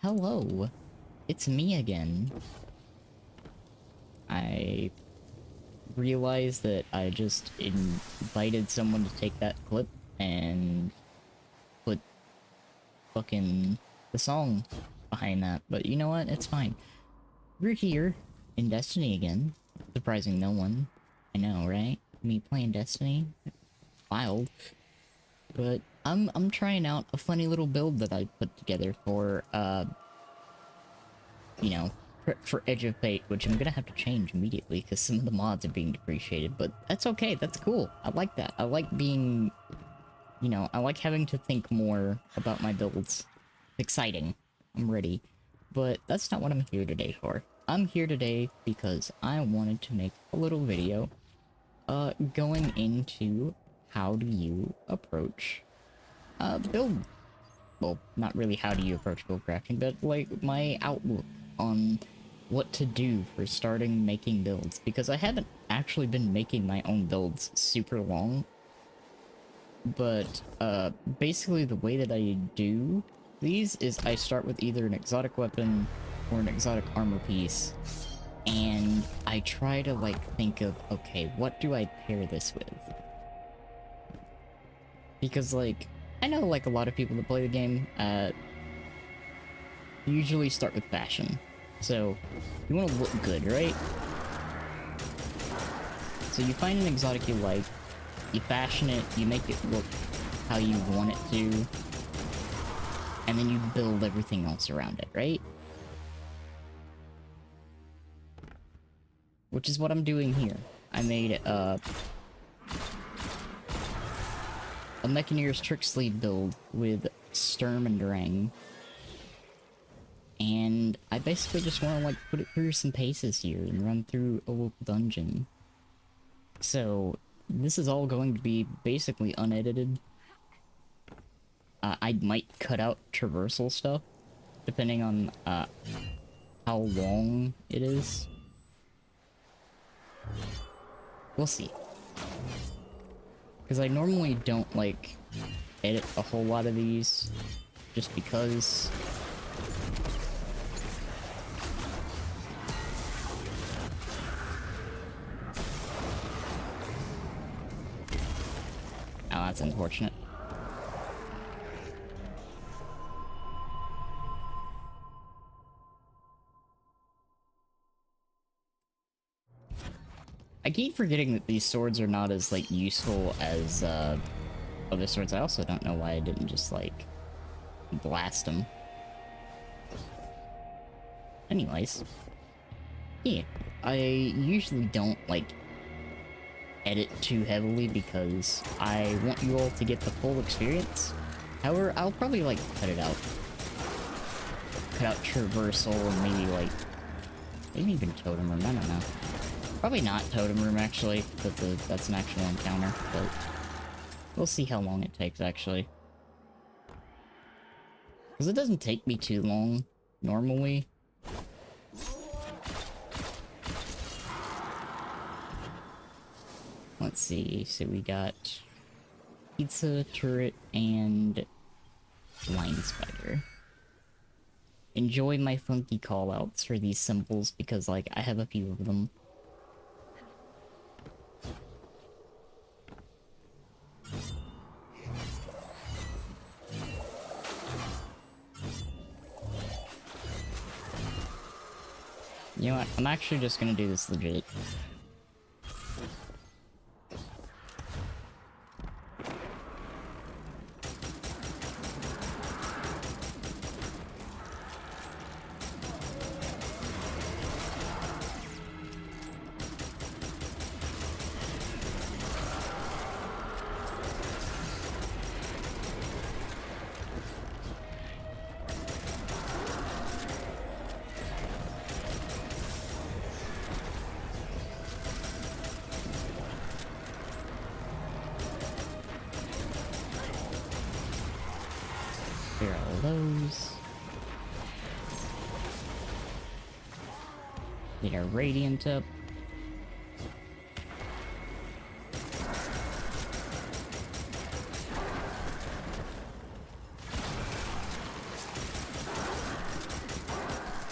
Hello, it's me again. I realized that I just invited someone to take that clip and put fucking the song behind that, but you know what? It's fine. We're here in Destiny again, surprising no one. I know, right? Me playing Destiny, wild. But I'm trying out a funny little build that I put together for you know, for Edge of Fate, which I'm gonna have to change immediately because some of the mods are being depreciated, but that's okay, that's cool. I like that. I like being, you know, I like having to think more about my builds. It's exciting. I'm ready. But that's not what I'm here today for. I'm here today because I wanted to make a little video, going into how do you approach, build. Well, not really how do you approach build crafting, but like my outlook on what to do for starting making builds, because I haven't actually been making my own builds super long, but basically the way that I do these is I start with either an exotic weapon or an exotic armor piece, and I try to like think of, okay, what do I pair this with? Because like I know like a lot of people that play the game usually start with fashion. So you want to look good, right? So you find an exotic you like, you fashion it, you make it look how you want it to, and then you build everything else around it, right? Which is what I'm doing here. I made a Mechaneer's Trick Sleeve build with Sturm and Drang. And I basically just want to like put it through some paces here and run through a local dungeon. So this is all going to be basically unedited. I might cut out traversal stuff depending on how long it is. We'll see. Because I normally don't like edit a whole lot of these just because oh, that's unfortunate. I keep forgetting that these swords are not as, like, useful as, other swords. I also don't know why I didn't just, like, blast them. Anyways. Yeah. I usually don't, like, edit too heavily because I want you all to get the full experience. However, I'll probably, like, cut it out. Cut out traversal and maybe, like, maybe even totem room, I don't know. Probably not totem room, actually, but that's an actual encounter, but we'll see how long it takes, actually. Because it doesn't take me too long, normally. Let's see, so we got pizza, turret, and line spider. Enjoy my funky callouts for these symbols, because, like, I have a few of them. You know what? I'm actually just gonna do this legit. Clear all those. Get our radiant up.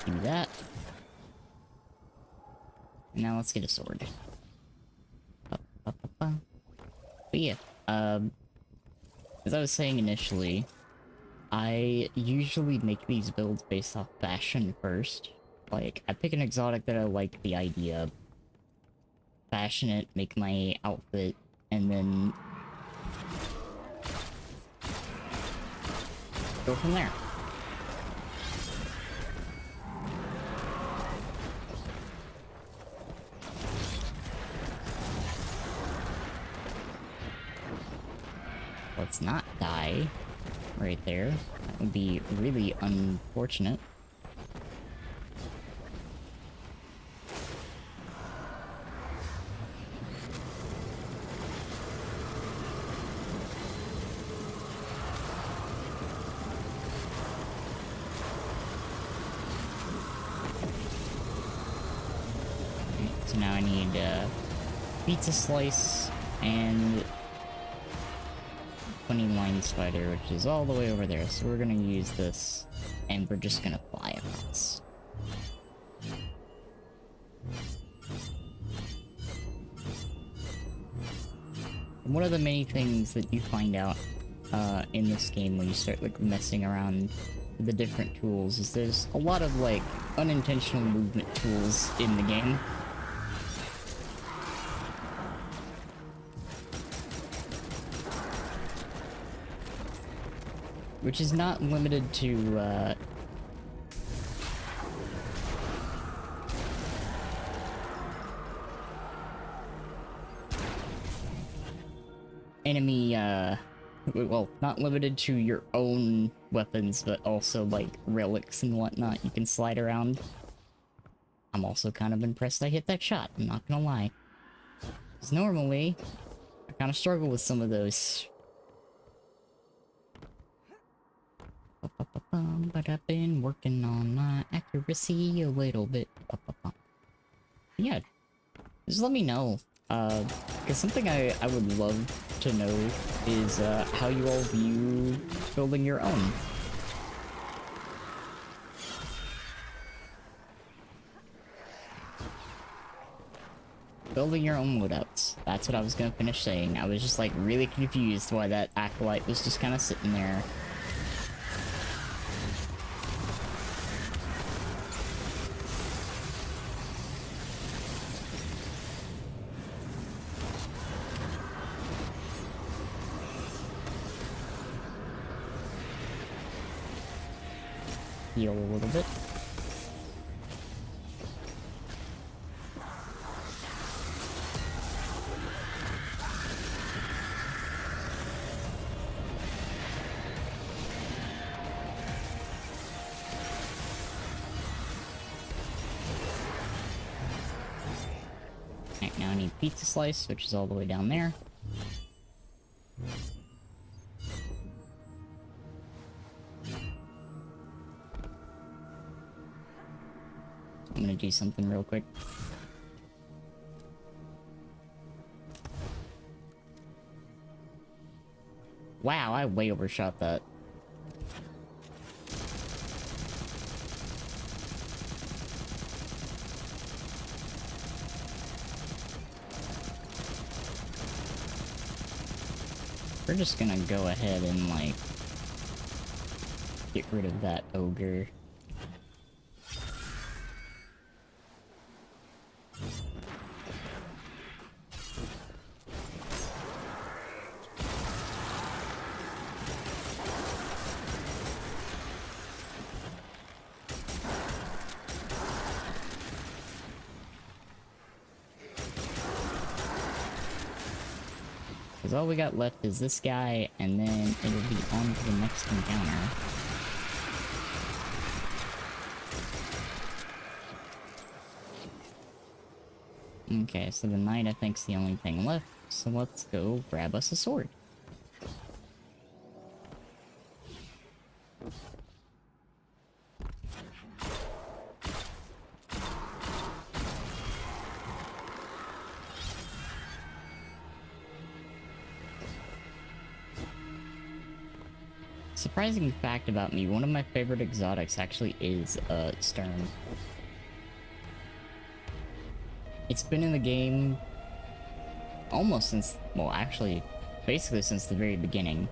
Do that. Now let's get a sword. But yeah, as I was saying initially, I usually make these builds based off fashion first. Like, I pick an exotic that I like the idea of, fashion it, make my outfit, and then go from there. Let's not die right there. That would be really unfortunate. So now I need pizza slice and 20 line spider, which is all the way over there. So we're gonna use this, and we're just gonna fly across. And one of the many things that you find out in this game when you start like messing around with the different tools is there's a lot of like unintentional movement tools in the game. Which is not limited to, enemy, well, not limited to your own weapons, but also, like, relics and whatnot you can slide around. I'm also kind of impressed I hit that shot, I'm not gonna lie. Because normally, I kind of struggle with some of those. But I've been working on my accuracy a little bit. Yeah, just let me know. Because something I would love to know is how you all view building your own. Building your own loadouts. That's what I was gonna finish saying. I was just like really confused why that acolyte was just kind of sitting there. Heal a little bit. Alright, now I need pizza slice, which is all the way down there. I'm gonna do something real quick. Wow, I way overshot that. We're just gonna go ahead and, like, get rid of that ogre. Because all we got left is this guy, and then it'll be on to the next encounter. Okay, so the knight I think's the only thing left, so let's go grab us a sword. Surprising fact about me, one of my favorite exotics actually is, Stern. It's been in the game almost since, well, actually, basically since the very beginning.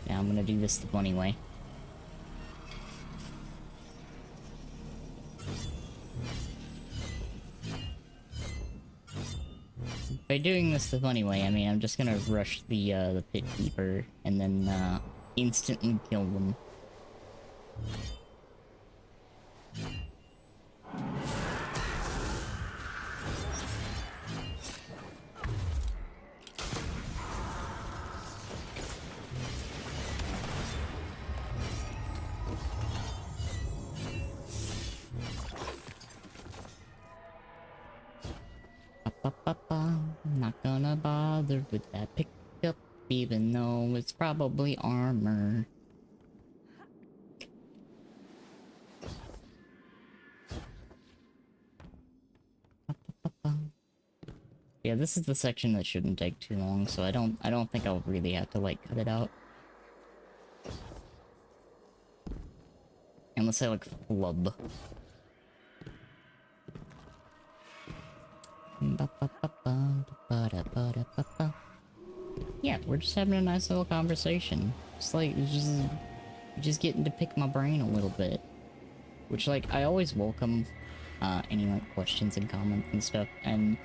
Now I'm gonna do this the funny way. By doing this the funny way, I mean I'm just gonna rush the pit keeper and then instantly kill them. Not gonna bother with that pickup, even though it's probably armor. Yeah, this is the section that shouldn't take too long, so I don't think I'll really have to like cut it out. Unless I like flub. Yeah, we're just having a nice little conversation. It's like just getting to pick my brain a little bit. Which like I always welcome any like questions and comments and stuff, and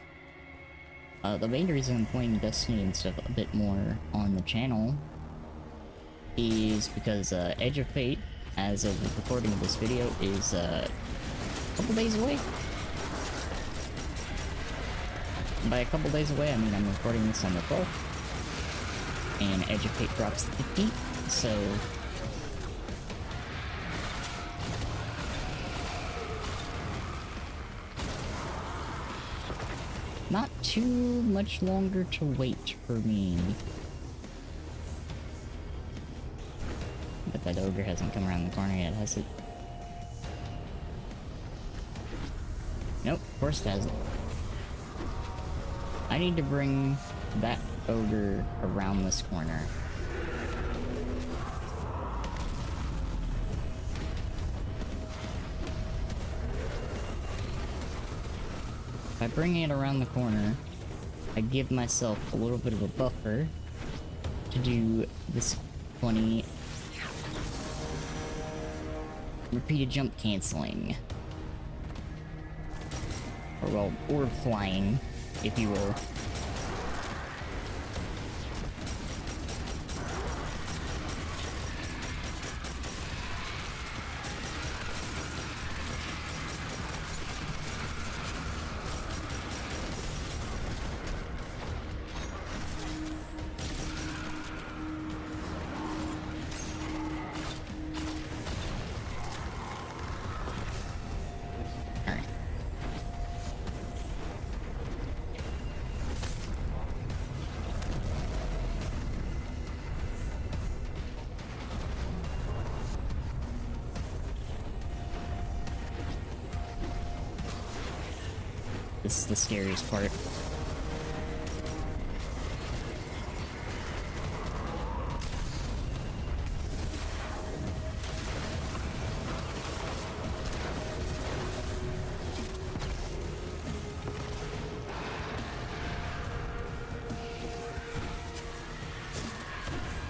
the main reason I'm playing Destiny and stuff a bit more on the channel is because Edge of Fate, as of the recording of this video, is a couple days away. By a couple days away, I mean I'm recording this on the 12th, and Edge of Fate drops the 15th, so not too much longer to wait for me. But that ogre hasn't come around the corner yet, has it? Nope, of course it hasn't. I need to bring that ogre around this corner. By bringing it around the corner, I give myself a little bit of a buffer to do this funny repeated jump canceling. Or well, or flying, if you will. This is the scariest part.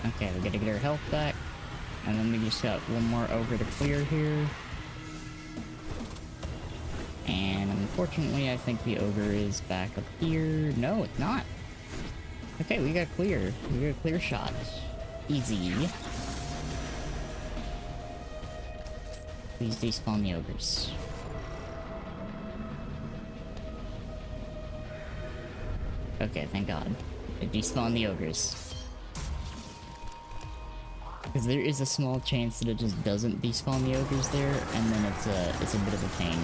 Okay, we gotta get our health back. And then we just got one more ogre to clear here. And unfortunately, I think the ogre is back up here. No, it's not. Okay, we got clear. We got a clear shot. Easy. Please despawn the ogres. Okay, thank God. It despawned the ogres. Because there is a small chance that it just doesn't despawn the ogres there, and then it's a bit of a pain.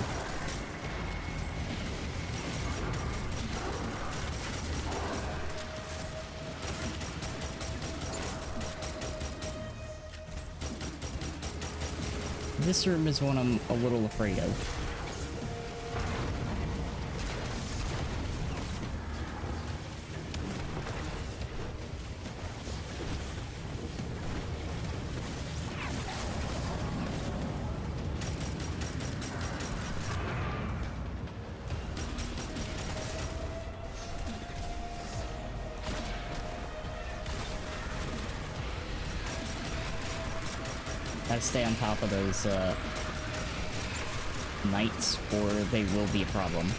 This room is one I'm a little afraid of. Gotta stay on top of those, knights, or they will be a problem.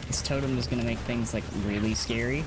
This totem is gonna make things, like, really scary.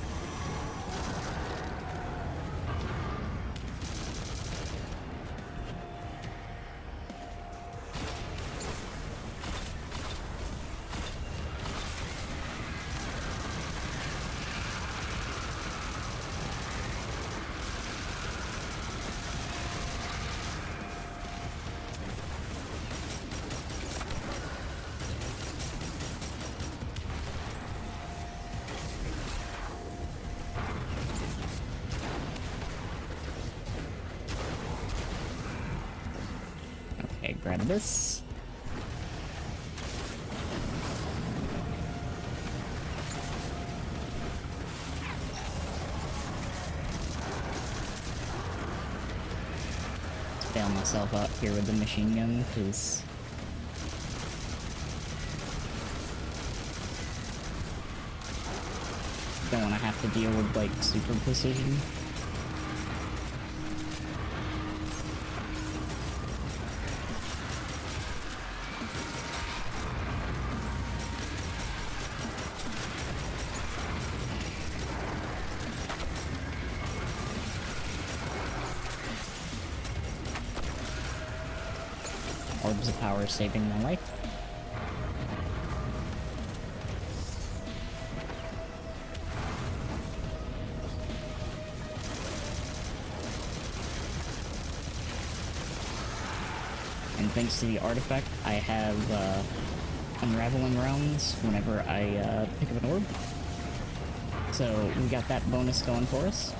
Okay, grab this. Let's bail myself out here with the machine gun, because don't want to have to deal with, like, super precision. Orbs of power saving my life. And thanks to the artifact, I have unraveling rounds whenever I pick up an orb. So we got that bonus going for us.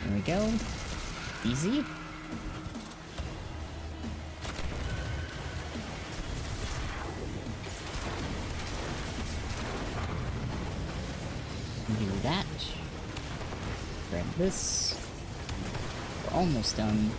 There we go. Easy. Do that. Grab this. We're almost done.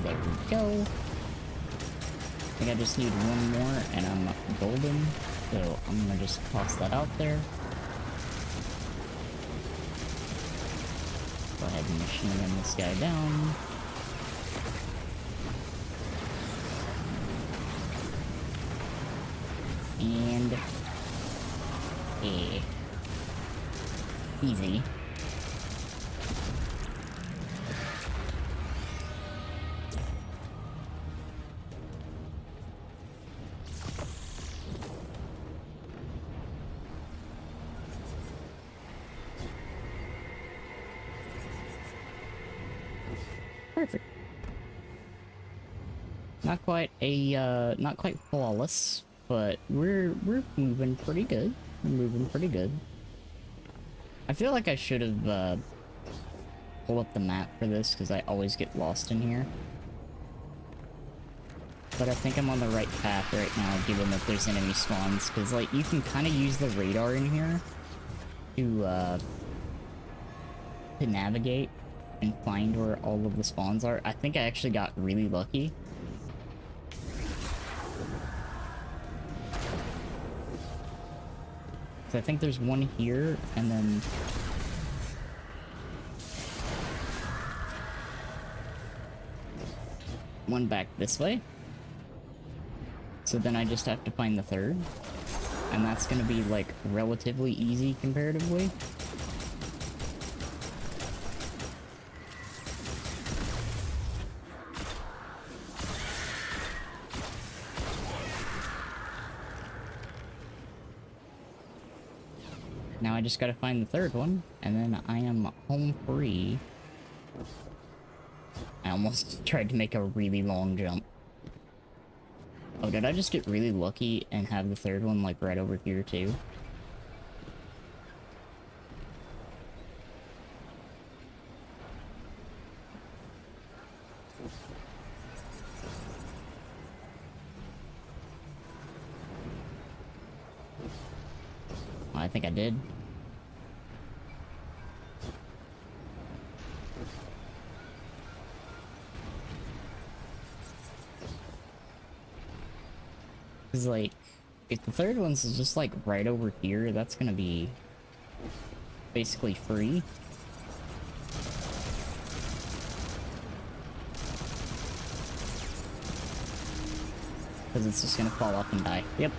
There we go. I think I just need one more and I'm golden, so I'm gonna just toss that out there. Go ahead and machine gun this guy down. Yeah. Easy. Perfect. Not quite flawless, but we're moving pretty good. We're moving pretty good. I feel like I should have pulled up the map for this because I always get lost in here. But I think I'm on the right path right now, given that there's enemy spawns, because like you can kind of use the radar in here to navigate and find where all of the spawns are. I think I actually got really lucky. So I think there's one here, and then one back this way. So then I just have to find the third. And that's gonna be, like, relatively easy comparatively. Now I just gotta find the third one, and then I am home free. I almost tried to make a really long jump. Oh, did I just get really lucky and have the third one, like, right over here, too? Oh, I think I did. Because, like, if the third one's just, like, right over here, that's gonna be basically free. Because it's just gonna fall off and die. Yep.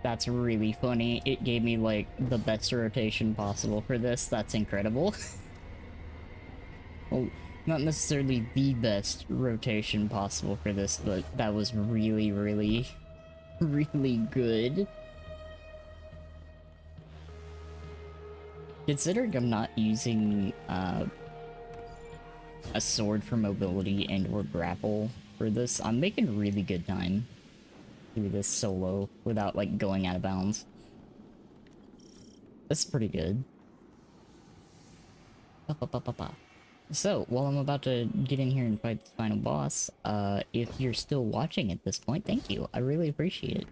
That's really funny. It gave me, like, the best rotation possible for this. That's incredible. Well, not necessarily the best rotation possible for this, but that was really, really, really good. Considering I'm not using, a sword for mobility and or grapple for this, I'm making really good time through this solo without, like, going out of bounds. That's pretty good. So, while I'm about to get in here and fight the final boss, if you're still watching at this point, thank you. I really appreciate it.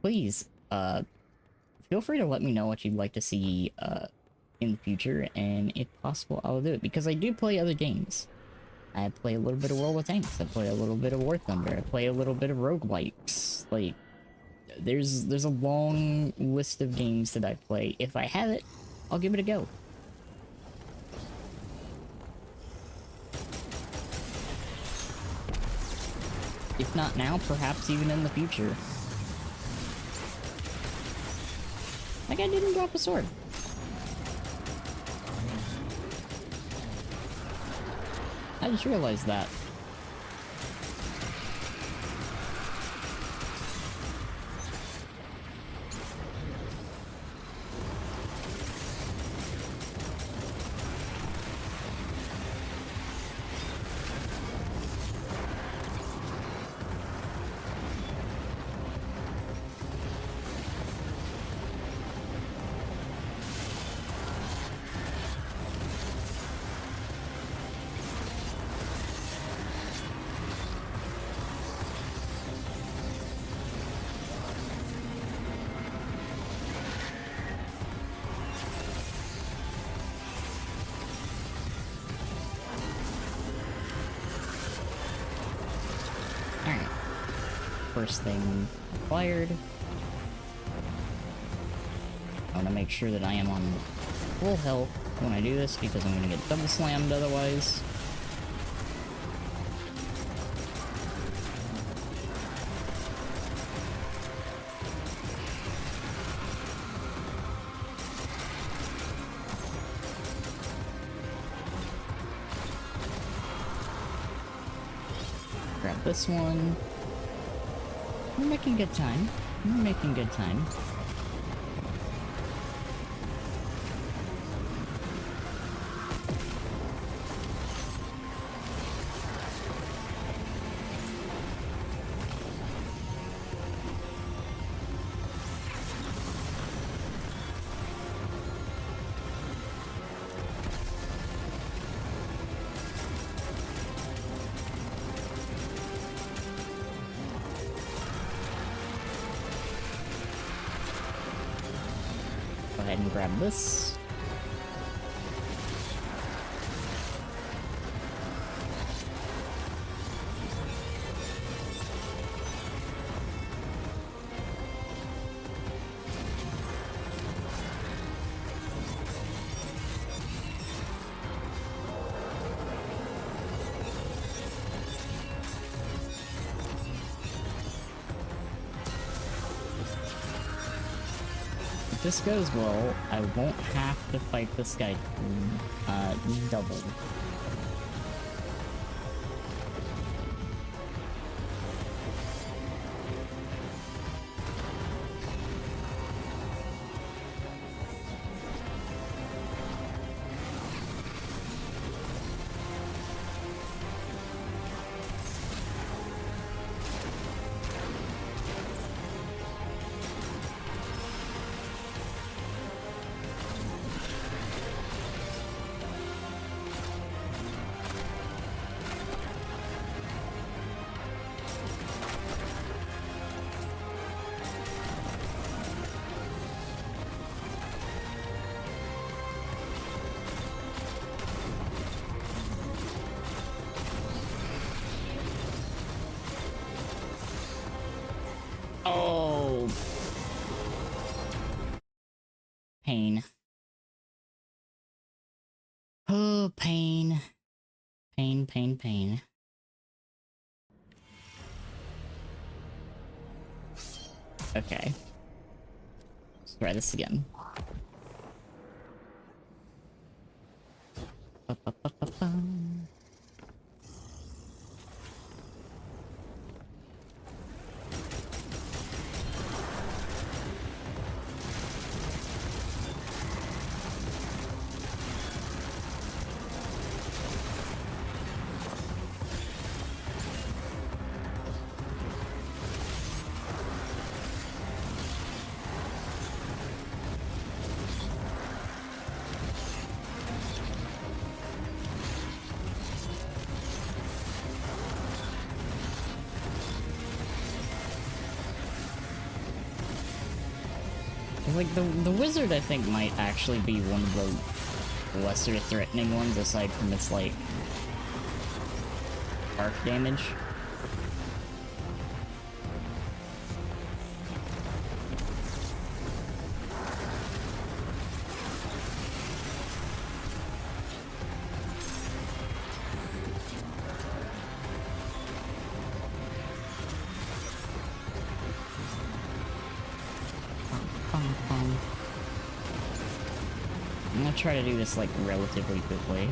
Please, feel free to let me know what you'd like to see, in the future, and if possible, I'll do it, because I do play other games. I play a little bit of World of Tanks, I play a little bit of War Thunder, I play a little bit of roguelikes. Like, there's a long list of games that I play. If I have it, I'll give it a go. If not now, perhaps even in the future. That guy didn't drop a sword. I just realized that. first thing acquired. I want to make sure that I am on full health when I do this, because I'm going to get double slammed otherwise. Grab this one. We're making good time. We're making good time. Go ahead and grab this. If this goes well, I won't have to fight this guy double. Oh, pain. Oh, pain. Pain, pain, pain. Okay. Let's try this again. Ba-ba-ba-ba-bum. Like, the wizard, I think, might actually be one of the lesser threatening ones, aside from its, like, arc damage. I'm gonna try to do this, like, relatively quickly.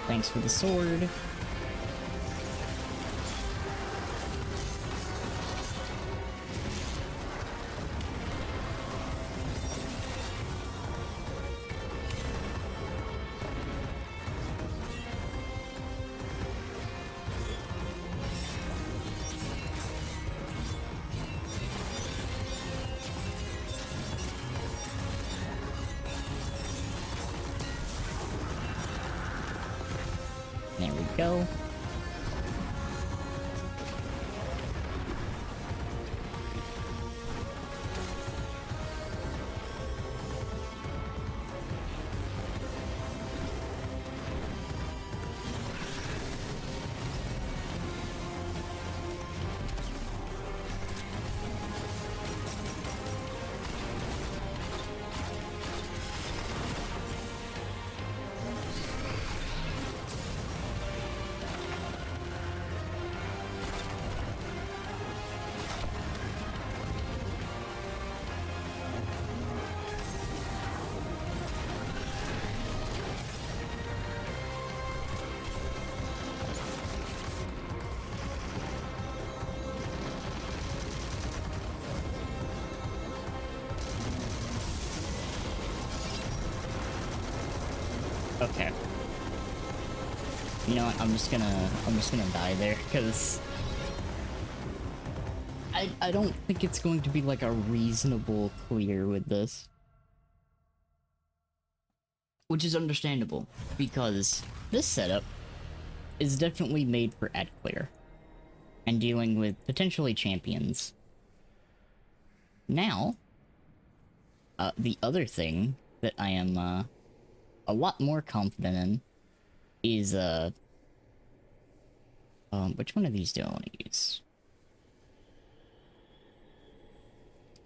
Thanks for the sword. There we go. Okay. You know what? I'm just gonna die there, because I don't think it's going to be like a reasonable clear with this. Which is understandable, because this setup is definitely made for ad clear and dealing with potentially champions. Now, the other thing that I am a lot more confident in is which one of these do I want to use?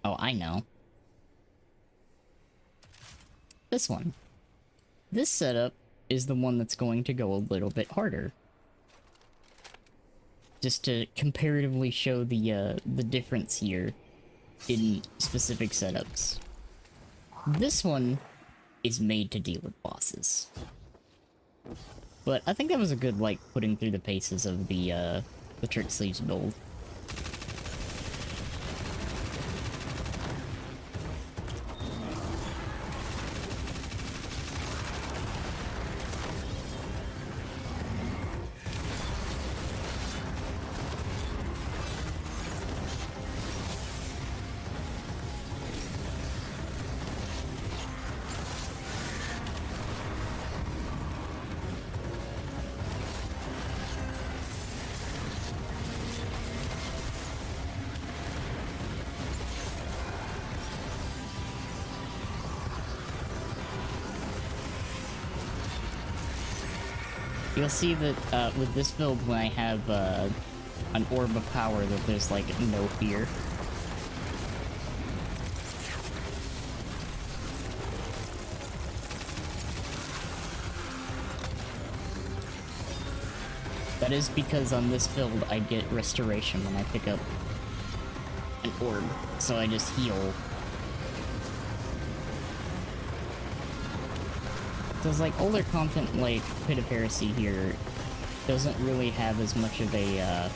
Oh, I know. This one. This setup is the one that's going to go a little bit harder. Just to comparatively show the difference here in specific setups. This one is made to deal with bosses. But I think that was a good, like, putting through the paces of the Trick Sleeves build. You'll see that with this build, when I have an orb of power, that there's like no fear. That is because on this build I get restoration when I pick up an orb, so I just heal. Because, like, older content like Pit of Heresy here doesn't really have as much of a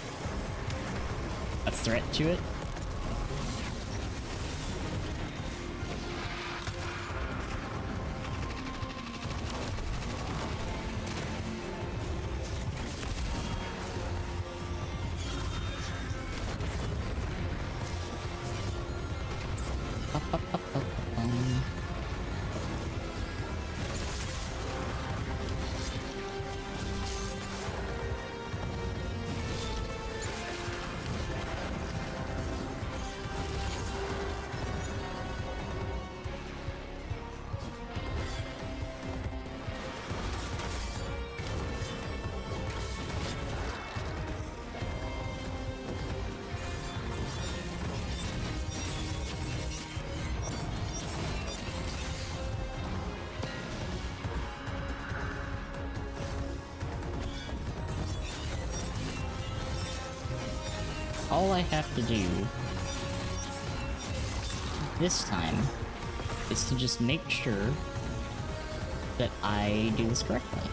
threat to it. All I have to do this time is to just make sure that I do this correctly.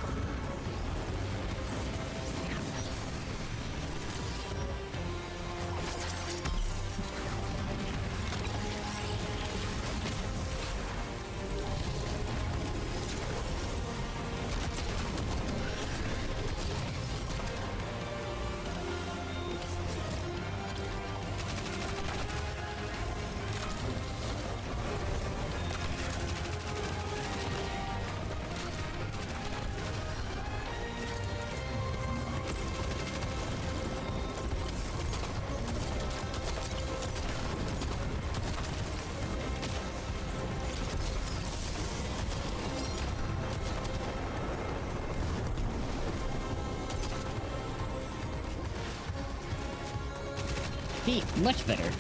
See, much better.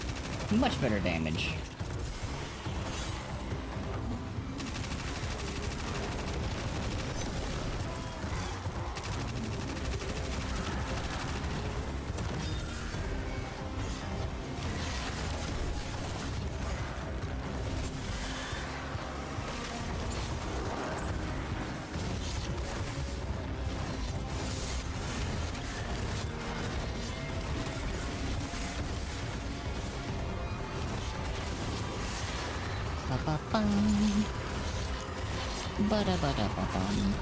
Much better damage. Ba-ba-bum. Ba-da-ba-da-ba-bum.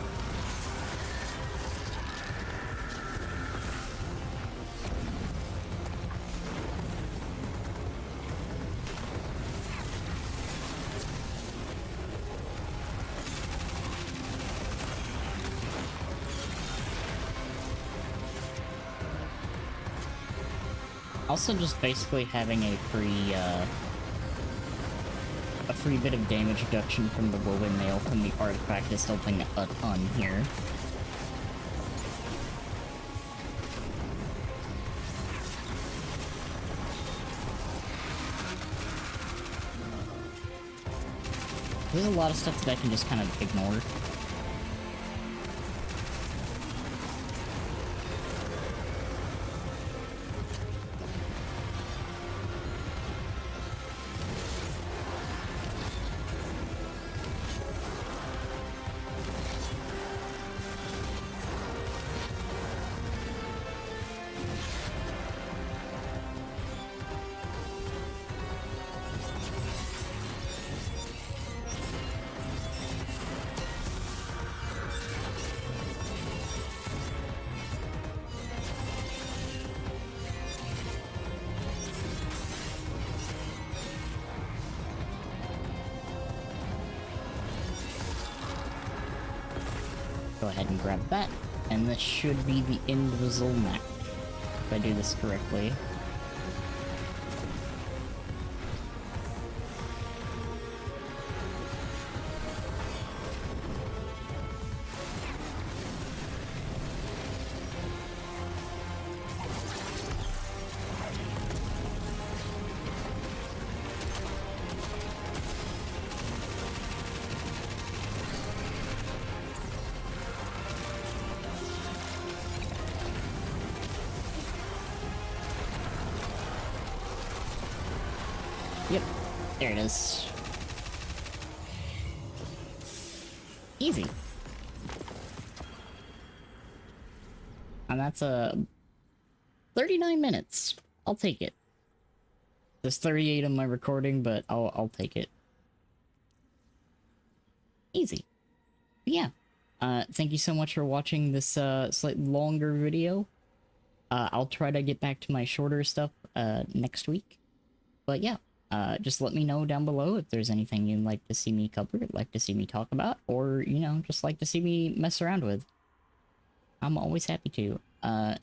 Also, just basically having a free bit of damage reduction from the woven mail from the artifact is helping a ton here. There's a lot of stuff that I can just kind of ignore. Go ahead and grab that, and this should be the end result map, if I do this correctly. Yep, there it is. Easy. And that's 39 minutes. I'll take it. There's 38 on my recording, but I'll take it. Easy. But yeah. Thank you so much for watching this slightly longer video. I'll try to get back to my shorter stuff next week. But yeah. Just let me know down below if there's anything you'd like to see me cover, like to see me talk about, or, you know, just like to see me mess around with. I'm always happy to.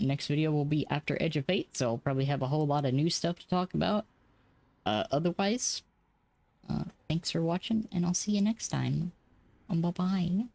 Next video will be after Edge of Fate, so I'll probably have a whole lot of new stuff to talk about. Otherwise, thanks for watching, and I'll see you next time. Bye-bye.